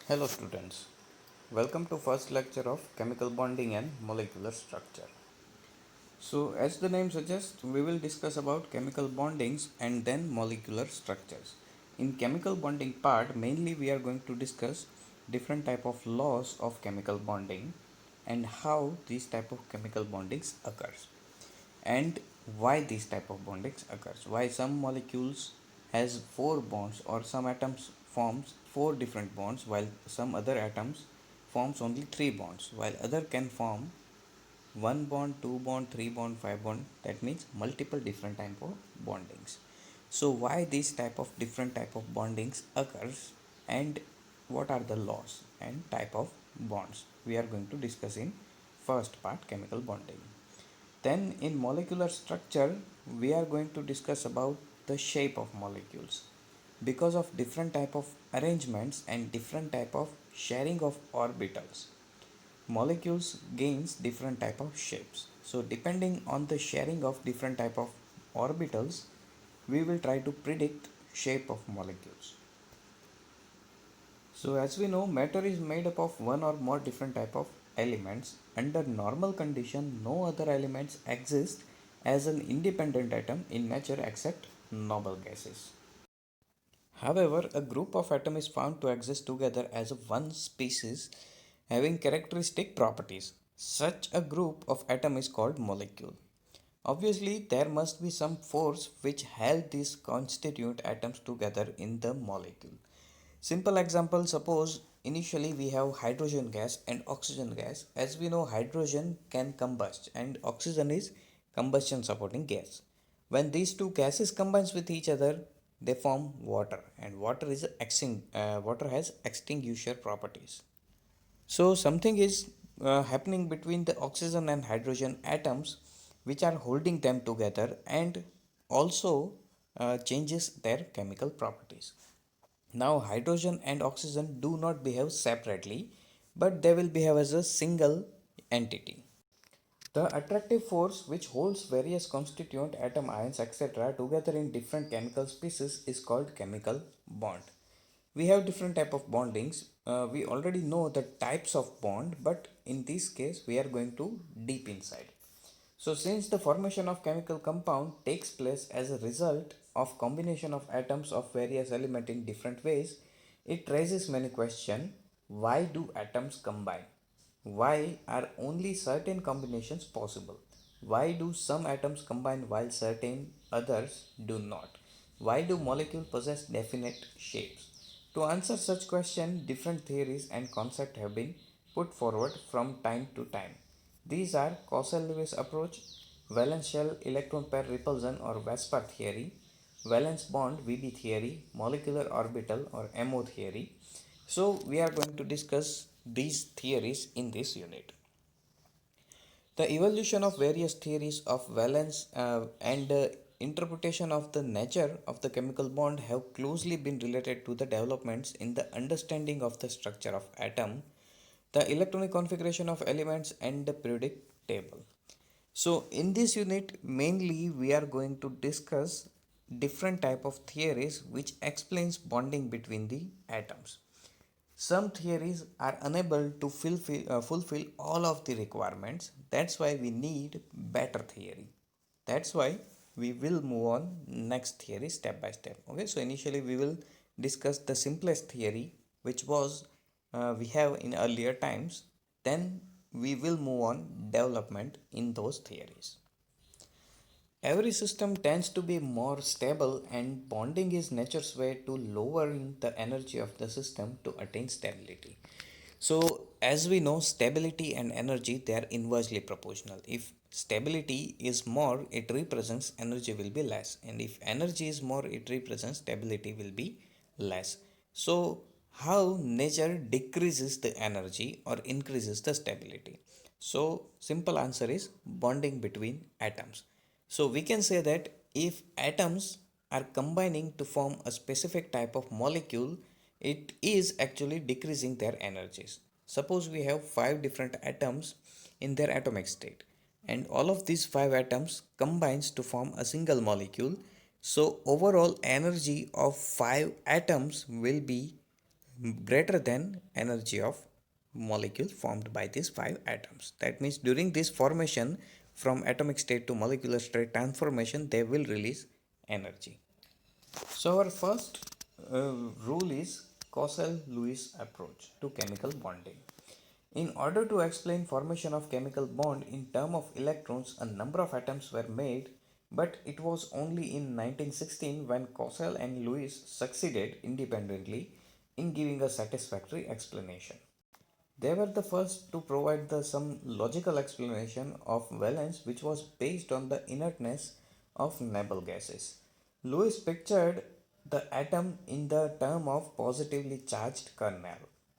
Hello students, welcome to first lecture of chemical bonding and molecular structure. So as the name suggests, we will discuss about chemical bondings and then molecular structures. In chemical bonding part, mainly we are going to discuss different type of laws of chemical bonding and how these type of chemical bondings occurs and why these type of bondings occurs, why some molecules has four bonds or some atoms forms four different bonds while some other atoms forms only three bonds, while other can form one bond, two bond, three bond, five bond. That means multiple different type of bondings. So why these type of different type of bondings occurs and what are the laws and type of bonds we are going to discuss in first part, chemical bonding. Then in molecular structure, we are going to discuss about the shape of molecules. Because of different type of arrangements and different type of sharing of orbitals, molecules gains different type of shapes. So depending on the sharing of different type of orbitals, we will try to predict shape of molecules. So as we know, matter is made up of one or more different type of elements. Under normal condition, no other elements exist as an independent atom in nature except noble gases. However, a group of atoms is found to exist together as one species having characteristic properties. Such a group of atoms is called molecule. Obviously, there must be some force which held these constituent atoms together in the molecule. Simple example, suppose initially we have hydrogen gas and oxygen gas. As we know, hydrogen can combust and oxygen is combustion supporting gas. When these two gases combines with each other, they form water, and water has extinguisher properties. So something is happening between the oxygen and hydrogen atoms which are holding them together and also changes their chemical properties. Now hydrogen and oxygen do not behave separately, but they will behave as a single entity. The attractive force which holds various constituent atom ions etc. together in different chemical species is called chemical bond. We have different type of bondings. We already know the types of bond, but in this case we are going to deep inside. So since the formation of chemical compound takes place as a result of combination of atoms of various elements in different ways, it raises many questions. Why do atoms combine? Why are only certain combinations possible? Why do some atoms combine while certain others do not? Why do molecules possess definite shapes? To answer such questions, different theories and concepts have been put forward from time to time. These are Cornelius approach, valence shell electron pair repulsion or VSEPR theory, valence bond VB theory, molecular orbital or MO theory. So we are going to discuss these theories in this unit. The evolution of various theories of valence and interpretation of the nature of the chemical bond have closely been related to the developments in the understanding of the structure of atom, the electronic configuration of elements and the periodic table. So in this unit mainly we are going to discuss different type of theories which explains bonding between the atoms. Some theories are unable to fulfill all of the requirements. That's why we need better theory. That's why we will move on next theory step by step. Okay, so initially we will discuss the simplest theory which was we have in earlier times. Then we will move on development in those theories. Every system tends to be more stable, and bonding is nature's way to lowering the energy of the system to attain stability. So as we know, stability and energy, they are inversely proportional. If stability is more, it represents energy will be less, and if energy is more, it represents stability will be less. So how nature decreases the energy or increases the stability? So simple answer is bonding between atoms. So we can say that if atoms are combining to form a specific type of molecule, it is actually decreasing their energies. Suppose we have five different atoms in their atomic state, and all of these five atoms combines to form a single molecule. So overall energy of five atoms will be greater than energy of molecule formed by these five atoms. That means during this formation from atomic state to molecular state transformation, they will release energy. So our first rule is Cossel-Lewis approach to chemical bonding. In order to explain formation of chemical bond in term of electrons, a number of atoms were made, but it was only in 1916 when Cossel and Lewis succeeded independently in giving a satisfactory explanation. They were the first to provide some logical explanation of valence which was based on the inertness of noble gases. Lewis pictured the atom in the term of positively charged kernel,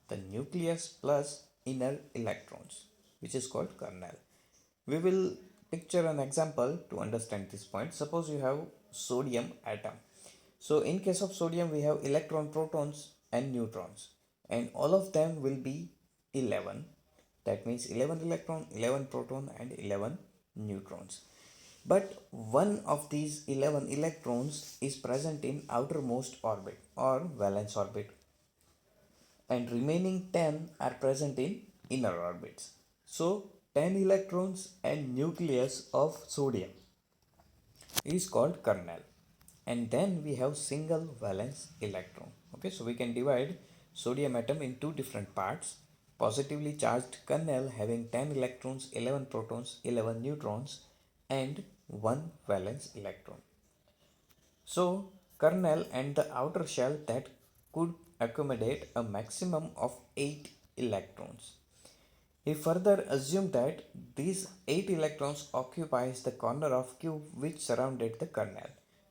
the nucleus plus inner electrons, which is called kernel. We will picture an example to understand this point. Suppose you have sodium atom. So in case of sodium, we have electron, protons and neutrons, and all of them will be 11. That means 11 electron, 11 proton and 11 neutrons. But one of these 11 electrons is present in outermost orbit or valence orbit, and remaining 10 are present in inner orbits. So 10 electrons and nucleus of sodium is called kernel, and then we have single valence electron. Okay, so we can divide sodium atom in two different parts: positively charged kernel having 10 electrons, 11 protons, 11 neutrons and one valence electron. So kernel and the outer shell that could accommodate a maximum of 8 electrons. He further assumed that these 8 electrons occupies the corner of cube which surrounded the kernel.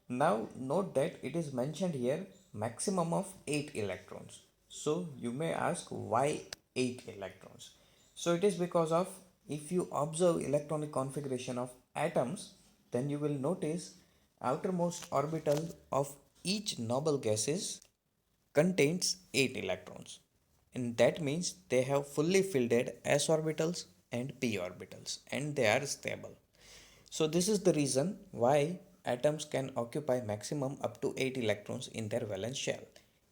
Now note that it is mentioned here maximum of 8 electrons. So you may ask why 8 electrons. So it is because of, if you observe electronic configuration of atoms, then you will notice outermost orbital of each noble gases contains 8 electrons, and that means they have fully filled s orbitals and p orbitals and they are stable. So this is the reason why atoms can occupy maximum up to 8 electrons in their valence shell.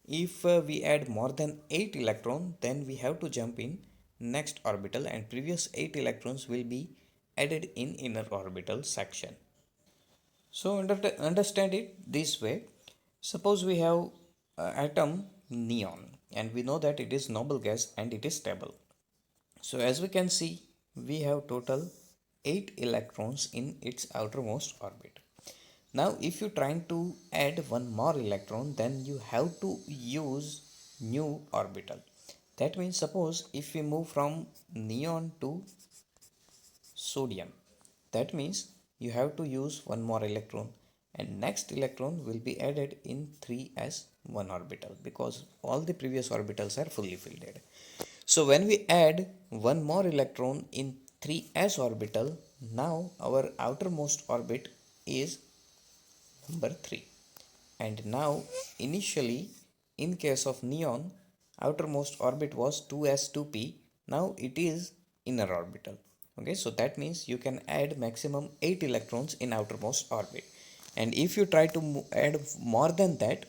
If we add more than 8 electron, then we have to jump in next orbital and previous 8 electrons will be added in inner orbital section. So understand it this way. Suppose we have atom neon and we know that it is noble gas and it is stable. So as we can see, we have total 8 electrons in its outermost orbit. Now if you trying to add one more electron, then you have to use new orbital. That means suppose if we move from neon to sodium, that means you have to use one more electron and next electron will be added in 3s1 orbital because all the previous orbitals are fully filled. So when we add one more electron in 3s orbital, now our outermost orbit is number 3. And now initially in case of neon, outermost orbit was 2s2p, now it is inner orbital. Okay, so that means you can add maximum 8 electrons in outermost orbit, and if you try to add more than that,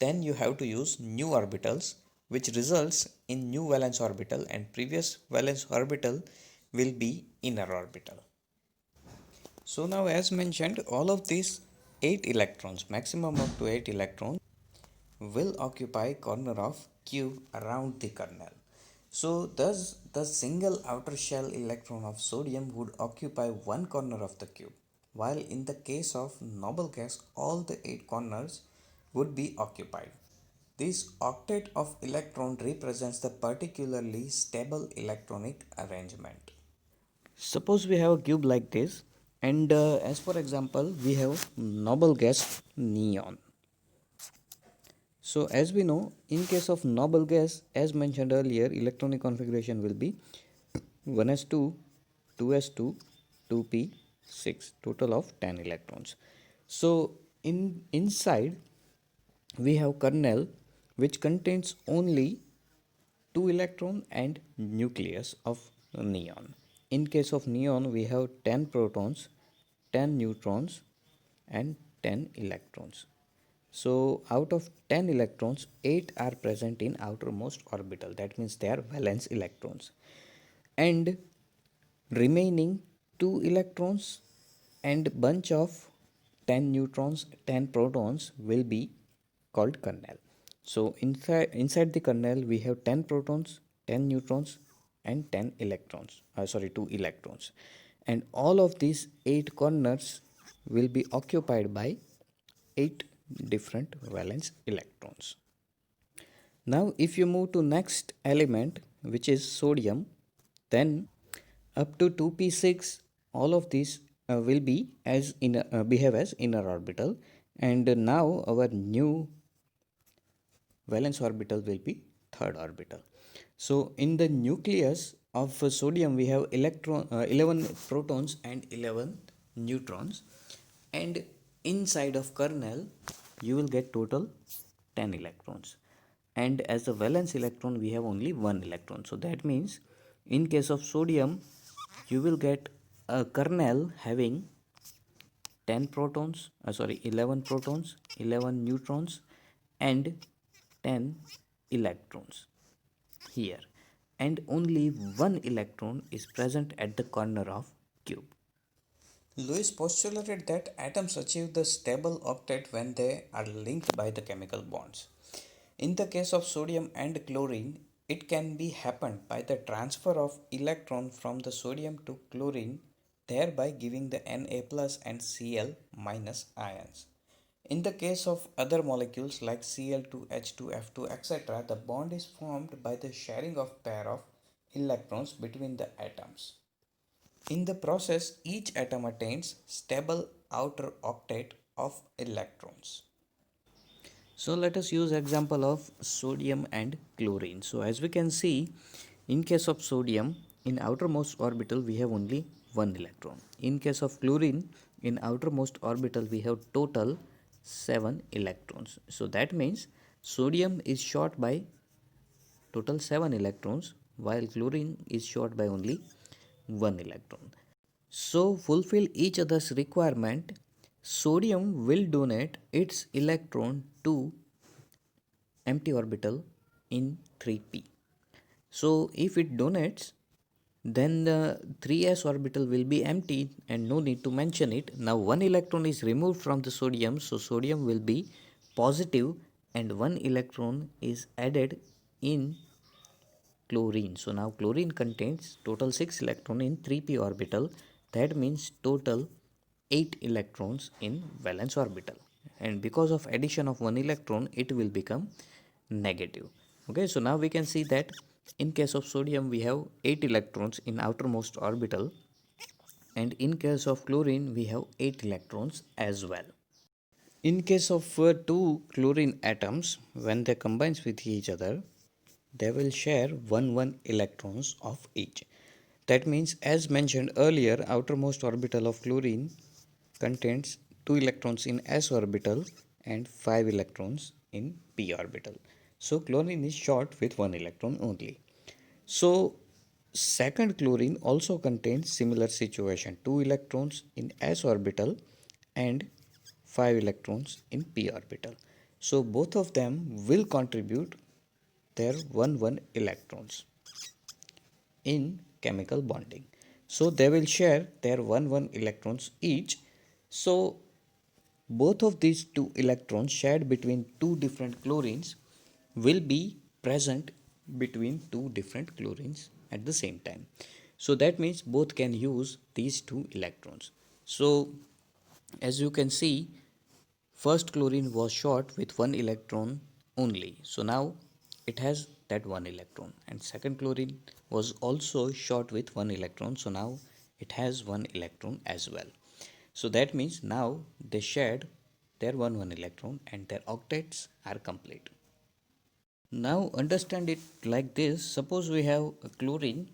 then you have to use new orbitals which results in new valence orbital, and previous valence orbital will be inner orbital. So now as mentioned, all of these 8 electrons, maximum up to 8 electrons, will occupy corner of cube around the kernel. So thus the single outer shell electron of sodium would occupy one corner of the cube, while in the case of noble gas all the 8 corners would be occupied. This octet of electron represents the particularly stable electronic arrangement. Suppose we have a cube like this, and as for example we have noble gas neon. So as we know, in case of noble gas, as mentioned earlier, electronic configuration will be 1s2, 2s2, 2p, 6, total of 10 electrons. So inside we have kernel which contains only 2 electron and nucleus of neon. In case of neon we have 10 protons, 10 neutrons and 10 electrons. So out of 10 electrons, 8 are present in outermost orbital. That means they are valence electrons. And remaining 2 electrons and bunch of 10 neutrons, 10 protons will be called kernel. So inside the kernel we have 10 protons, 10 neutrons and 10 electrons. 2 electrons. And all of these 8 corners will be occupied by 8 different valence electrons. Now if you move to next element, which is sodium, then up to 2p6 all of these will be as behave as inner orbital, and now our new valence orbital will be third orbital. So in the nucleus of sodium we have 11 protons and 11 neutrons, and inside of kernel you will get total 10 electrons, and as a valence electron we have only one electron. So that means in case of sodium you will get a kernel having 11 protons, 11 neutrons and 10 electrons here, and only one electron is present at the corner of cube. Lewis postulated that atoms achieve the stable octet when they are linked by the chemical bonds. In the case of sodium and chlorine, it can be happened by the transfer of electron from the sodium to chlorine, thereby giving the Na plus and Cl minus ions. In the case of other molecules like Cl2, H2, F2, etc., the bond is formed by the sharing of pair of electrons between the atoms. In the process, each atom attains stable outer octet of electrons. So let us use example of sodium and chlorine. So as we can see, in case of sodium, in outermost orbital we have only one electron. In case of chlorine, in outermost orbital we have total 7 electrons. So that means sodium is short by total 7 electrons, while chlorine is short by only 1 electron. So fulfill each other's requirement, sodium will donate its electron to empty orbital in 3p. So if it donates, then the 3s orbital will be empty and no need to mention it. Now one electron is removed from the sodium, so sodium will be positive and one electron is added in chlorine. So now chlorine contains total 6 electrons in 3p orbital. That means total 8 electrons in valence orbital. And because of addition of one electron, it will become negative. Okay, so now we can see that in case of sodium we have 8 electrons in outermost orbital, and in case of chlorine we have 8 electrons as well. In case of two chlorine atoms, when they combine with each other, they will share 1 electrons of each. That means, as mentioned earlier, outermost orbital of chlorine contains 2 electrons in s orbital and 5 electrons in p orbital. So chlorine is short with 1 electron only. So second chlorine also contains similar situation, 2 electrons in s orbital and 5 electrons in p orbital. So both of them will contribute their 1 electrons in chemical bonding. So they will share their 1 electrons each. So both of these two electrons shared between two different chlorines will be present between two different chlorines at the same time. So that means both can use these two electrons. So as you can see, first chlorine was short with 1 electron only. So now it has that 1 electron. And second chlorine was also short with 1 electron. So now it has 1 electron as well. So that means now they shared their 1 electron and their octets are complete. Now understand it like this. Suppose we have a chlorine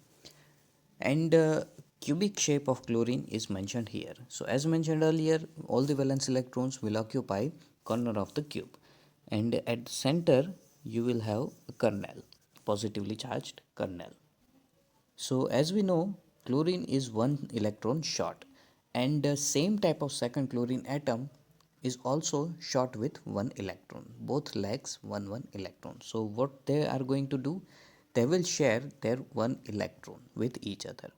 and cubic shape of chlorine is mentioned here. So as mentioned earlier, all the valence electrons will occupy corner of the cube, and at the center you will have a kernel, positively charged kernel. So as we know, chlorine is 1 electron short, and the same type of second chlorine atom is also shot with one electron, both legs one electron. So what they are going to do, they will share their one electron with each other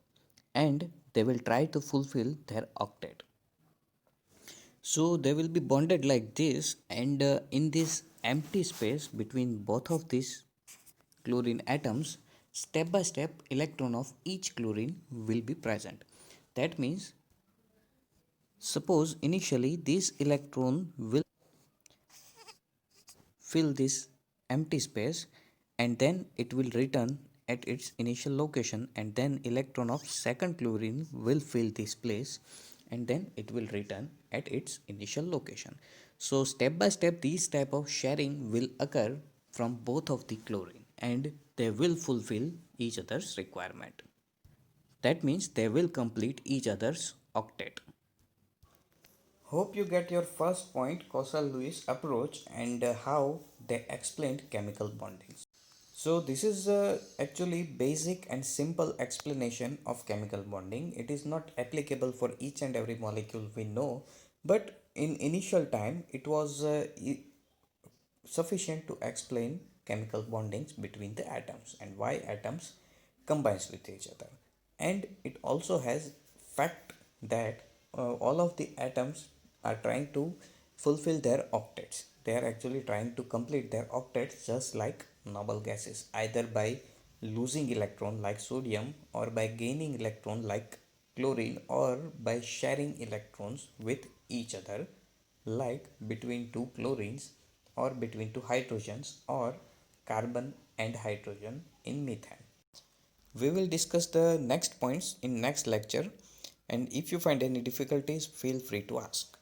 and they will try to fulfill their octet. So they will be bonded like this, and in this empty space between both of these chlorine atoms, step by step electron of each chlorine will be present. That means, suppose initially this electron will fill this empty space and then it will return at its initial location, and then electron of second chlorine will fill this place and then it will return at its initial location. So step by step these type of sharing will occur from both of the chlorine and they will fulfill each other's requirement. That means they will complete each other's octet. Hope you get your first point, Kosal-Lewis approach and how they explained chemical bondings. So this is actually basic and simple explanation of chemical bonding. It is not applicable for each and every molecule we know, but in initial time it was sufficient to explain chemical bondings between the atoms and why atoms combines with each other. And it also has fact that all of the atoms are trying to fulfill their octets. They are actually trying to complete their octets just like noble gases, either by losing electron like sodium or by gaining electron like chlorine, or by sharing electrons with each other like between two chlorines or between two hydrogens or carbon and hydrogen in methane. We will discuss the next points in next lecture, and if you find any difficulties feel free to ask.